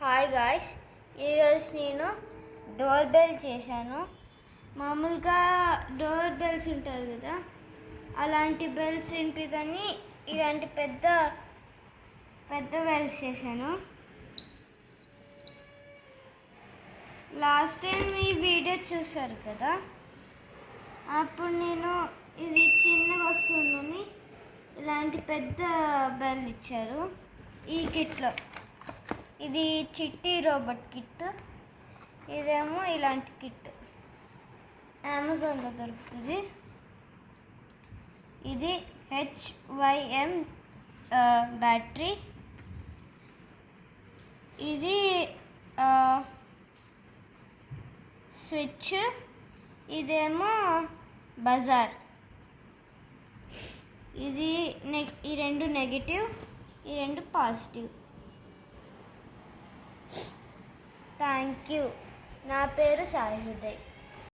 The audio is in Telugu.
హాయ్ గాయ్స్, ఈరోజు నేను డోర్ బెల్ చేశాను. మామూలుగా డోర్ బెల్స్ ఉంటారు కదా, అలాంటి బెల్స్ వినిపిదని ఇలాంటి పెద్ద పెద్ద బెల్స్ చేశాను. లాస్ట్ టైం ఈ వీడియో చూసారు కదా, అప్పుడు నేను ఇది చిన్నగా వస్తుందని ఇలాంటి పెద్ద బెల్ ఇచ్చారు ఈ కిట్లో. ఇది చిట్టి రోబోట్ కిట్, ఇదేమో ఇలాంటి కిట్ అమెజాన్లో దొరుకుతుంది. ఇది HYM బ్యాటరీ, ఇది స్విచ్, ఇదేమో బజార్. ఇది ఈ రెండు నెగిటివ్, ఈ రెండు పాజిటివ్. Thank you. నా పేరు సాయి హృదయ్.